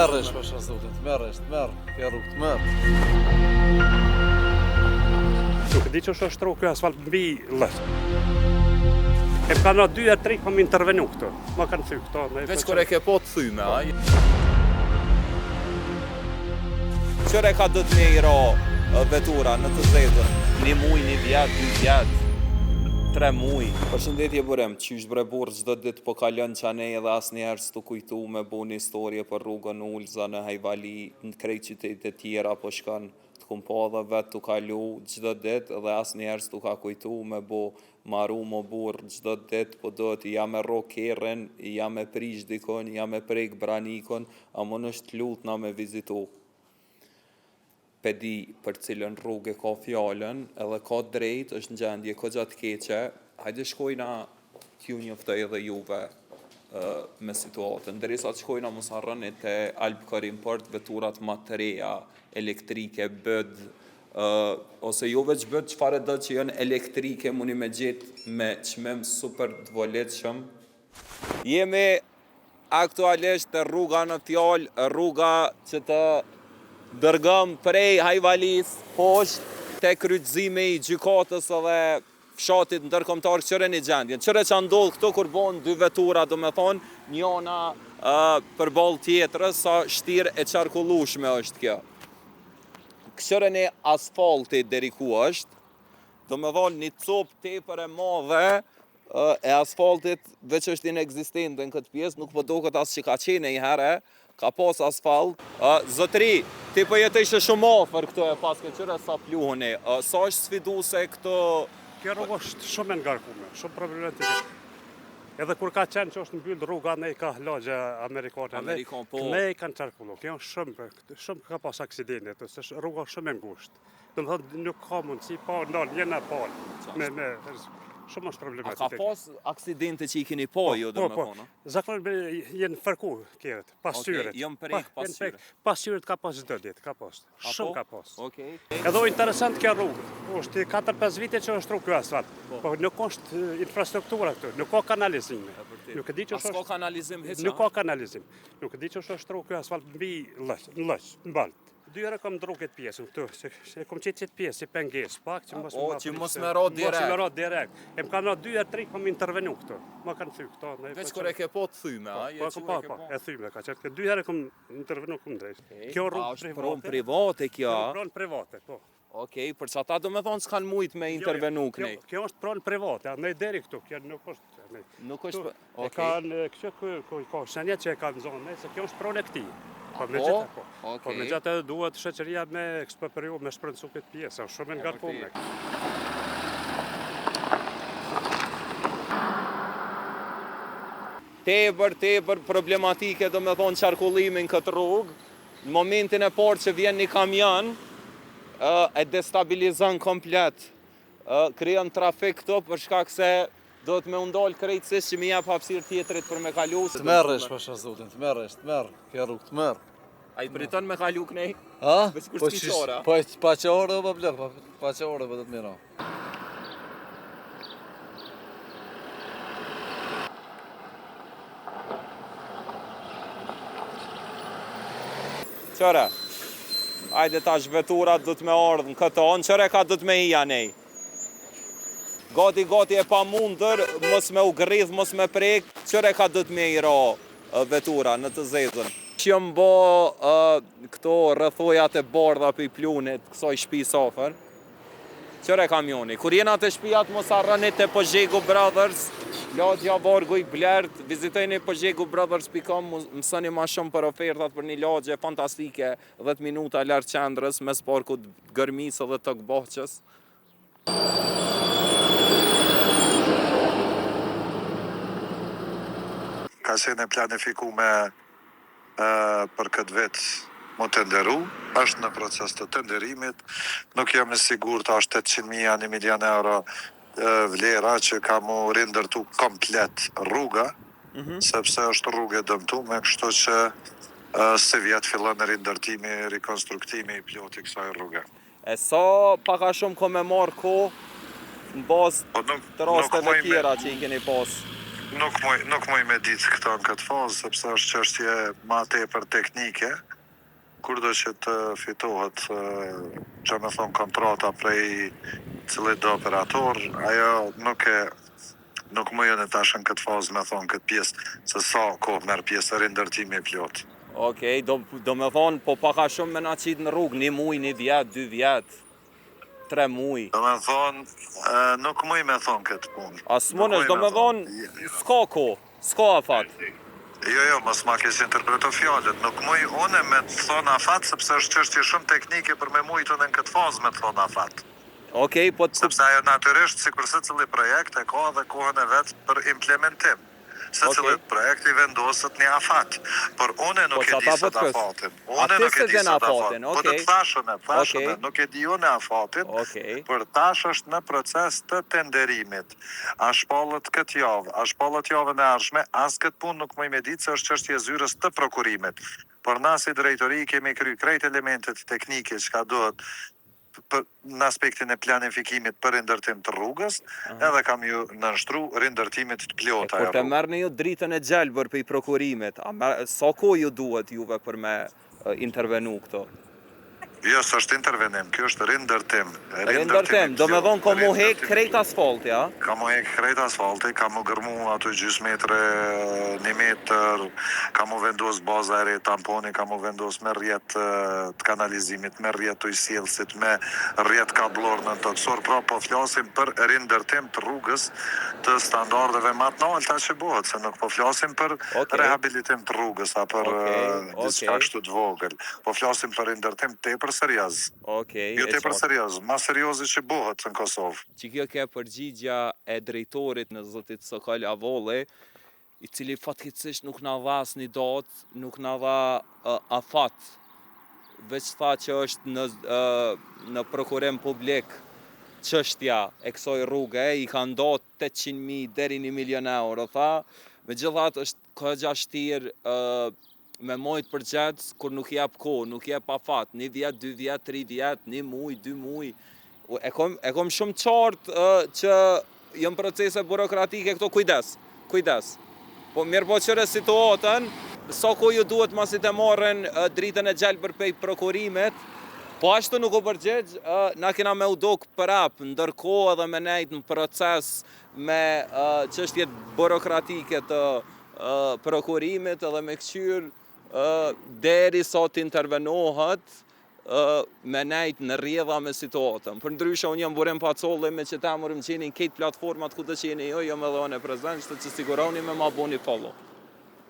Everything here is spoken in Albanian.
merresh pasha zotin, të merresh, të merr, kjo rrugë të merr. Nuk e di që është shtru kjo asfalt mbi lësh. E më kanë 2-3 kom intervenu këtu. Ma kanë thy këto. Veç kur e ke po të thyme, a? Qëre ka do të me i ra vetura në të zezën? 1 muj, 1 vjet, 2 vjet, 3 muj. Përshëndetje burem, qysh bre burr çdo ditë po kalon qanej edhe asnjëherë s'tu kujtu me bu një historie për rrugën Ulza në Hajvali, në krejt qytetet e tjera po shkon të kum po edhe vetë tu kalu çdo ditë edhe asnjëherë s'tu ka kujtu me bu maru mo burr çdo ditë, po do të ja me rro kerren, ja me prish dikon, ja me prek branikon, a mon është lutna me vizitu. Pedi për cilën rrugë ka fjallën, edhe ka drejt, është në gjendje kogja të keqe, hajde shkojna t'ju njoftoj edhe juve me situatën. Derisa të shkojna mos harroni te Alp Karimport, veturat ma të reja, elektrike, bëd, ose jo veç bëd, çfarë do që janë elektrike, muni me gjetë me çmim super të volitshëm. Jemi aktualisht te rruga në fjallë, rruga që të dërgëm prej Hajvalis, poshtë te kryqëzimi i gjykatës edhe fshatit ndërkombëtar. Qëre një gjendjen, qëre që ndodhë këto kur bon 2 vetura, do me thonë, njona përballë tjetrës, sa shtirë e qarkullueshme është kjo. Qëre një asfalti deri ku është, do me thonë një copë tepër e madhe e asfaltit veç është inexistente në këtë pjesë, nuk po doket as që ka qenë një herë, ka pas asfalt. Zotëri, ti po jetëshe shumë afër këto e paske qëre sa pluhuni. Sa është sfiduse këto? Kjo rrugë është shumë e ngarkume, shumë problematike. Edhe kur ka qenë që është mbyllë rruga, ne i ka lagje Amerikane. Amerikan, po. Ne i kanë qarkullu. Kjo është shumë ka pas aksidentet, se rruga shumë e ngushtë. Do më thonë nuk ka mundësi pa ndalë, jena palë. Shumë është problematik. A ka pas aksidente që i keni po, jo do me thonë? Zakonisht jenë fërku kjerët, pas syret. Jënë prek pas syret. Pas syret ka pas çdo ditë, ka pas. Shumë ka pas. Okej. Edhe interesant kjo rrugë. Është 4-5 vite që është rrugë kjo asfalt. Po nuk është infrastruktura këtu, nuk ka kanalizim. Nuk e di që është. As ka kanalizim hiç. Nuk ka kanalizim. Nuk e di që është rrugë kjo asfalt mbi lësh, në baltë. 2 herë kam ndru këtë pjesën këtu, se kom qetë pjesë si pengesë, pak që mos me ra direkt. Mos me ra direkt. E më kanë 2-3 kom intervenu këtu. Ma kanë thy këto. Veç kur e ke po të thyme, a? Po, e thyme ka qenë. 2 herë kom intervenu këmë drejt. Kjo rrugë është pronë private kjo? Pronë private, po. Okej, për që ata do me thonë s'kanë mujt me intervenu kënej? Kjo është pronë private, ne deri këtu, kjo nuk është. Nuk është, okej. Ka shenjat që e kanë zonë, se kjo është pronë e këtij. Po me gjatë edhe duhet shoqëria me eksproperiu, me shpërndësu këtë pjesë, është shumë e ngarkuar. Tepër problematike do me thonë qarkullimin këtë rrugë. Në momentin e parë që vjen një kamion, e destabilizon komplet. Krijon trafik këto për shkak se do të me undalë krejtësisht që mi jep hapësirë tjetrit për me kalu. Të merresh pasha zotin, të merresh, të merr, kjo rrugë të merr. A i priton me kalu kënej? Ha? Veç kur s'ki qora? Po pa qora po blek, pa qora po do të mira. Qëre? Ajde tash veturat do të me ardhë në këto, në qëre ka do të me hija nej? Gati e pa mundër, mos me u gridh, mos me prek, qëre ka do të me i ra vetura në të zezën. Që jëmë bo këto rrëthojat e bardha për i plunit, kësoj shtëpi afër. Qëre kamioni? Kur jena të shtëpijat mos harroni te Pozhegu Brothers, lagja Vargu i Blert, vizitojni pozhegubrothers.com, mësoni ma shumë për ofertat për një lagje fantastike, 10 minuta larg qendrës, mes parkut Gërmisë dhe Tokbaqës. Ka qenë planifikume për këtë vit mu të nderu, është në proces të tenderimit, nuk jam në sigurt është 800.000, 1 milion euro vlera që ka mu rindërtu komplet rruga, sepse është rrugë e dëmtume, kështu që se vjetë fillon në rindërtimi, rekonstruktimi i ploti kësaj rruge. E sa paka shumë ko me marrë ko në bazë të rasteve tjera që i keni pas? nuk muj me ditë këto në këtë fazë, sepse është çështje ma tepër teknike, kurdo që të fitohet që me thonë kontrata prej cilit do operator, ajo nuk mujën e tash në këtë fazë me thonë këtë pjesë, se sa kohë merë pjesë rindërtimi plot. Okej, do me thonë, po paka shumë me na qitë në rrugë, 1 muj, 1 vjet, 2 vjet, 3 muj. Do me thonë, nuk muj me thonë këtë punë. A s'monësh, do me thonë, s'ka kohë, s'ka afat. Jo, mos ma kesh interpreto fjalët. Nuk muj une me të thonë afat, sepse është çështje shumë teknike për me mujtën në këtë fazë me të thonë afat. Okej, po të... Sepse ajo natyrisht, sikur se cili projekt e ka dhe kohën e vetë për implementim. Se cili projekt i vendoset një afat. Por une nuk e di sot afatin. Une nuk e di sot afatin. Po të thashën, nuk e di une afatin, por tash është në proces të tenderimit. A shpallët këtë javë, a shpallët javën e ardhshme, as këtë punë nuk mëj me ditë se është çështje zyrës të prokurimit. Por na si drejtori kemi kry krejt elementet teknike që ka duhet në aspektin e planifikimit për rindërtim të rrugës, edhe kam ju nënshtru rindërtimit të plota. Kur të merrni ju dritën e gjelbër për i prokurimit, sa kohë ju duhet juve për me intervenu këto? Jo, së është intervenim, kjo është rindërtim. Rindërtim, do me dhonë ka mu hek krejt asfalti, ja? Ka mu hek krejt asfalti, ka mu gërmu ato gjys metre, 1 metër, ka mu vendos baza e re tamponi, ka mu vendos me rjet të kanalizimit, me rjet të ujësielësit, me rjet kablor në toksor, pra po flasim për rindërtim të rrugës të standardeve matë nalta që bëhet, se nuk po flasim për rehabilitim të rrugës, a për diçka kështu të vogël. Po flasim për rindërtim tepër serioz. Jo tepër serioz, ma seriozi që bëhet në Kosovë. Që kjo ke përgjigja e drejtorit në zotit Sokol Avolli, i cili fatkeqësisht nuk na dha asnjë datë, nuk na dha afat. Veç tha që është në prokurim publik çështja e kësaj rruge, i kanë dhënë 800.000 deri 1 milion euro, tha. Megjithatë është kogja vështirë me mojt për gjetës, kur nuk jep kohë, nuk jep afat, 1 vjet, 2 vjet, 3 vjet, 1 muj, 2 muj. E kom shumë qartë që jënë procese burokratike këto, kujdes. Po mirë po qëre situatën, sa kohë ju duhet masit e marren dritën e gjelbër për prokurimit, po ashtu nuk u përgjigj, na kena me udok prap, ndërkohë edhe me nejt në proces me çështjet burokratike të prokurimit edhe me këqyr deri sa të intervenohet me nejt në rrjedha me situatën. Për ndryshe, unë jam burim pacolli me që ta mërim qeni në këtë platformat ku të qeni jo me dhone prezent, që siguroni me ma boni follow.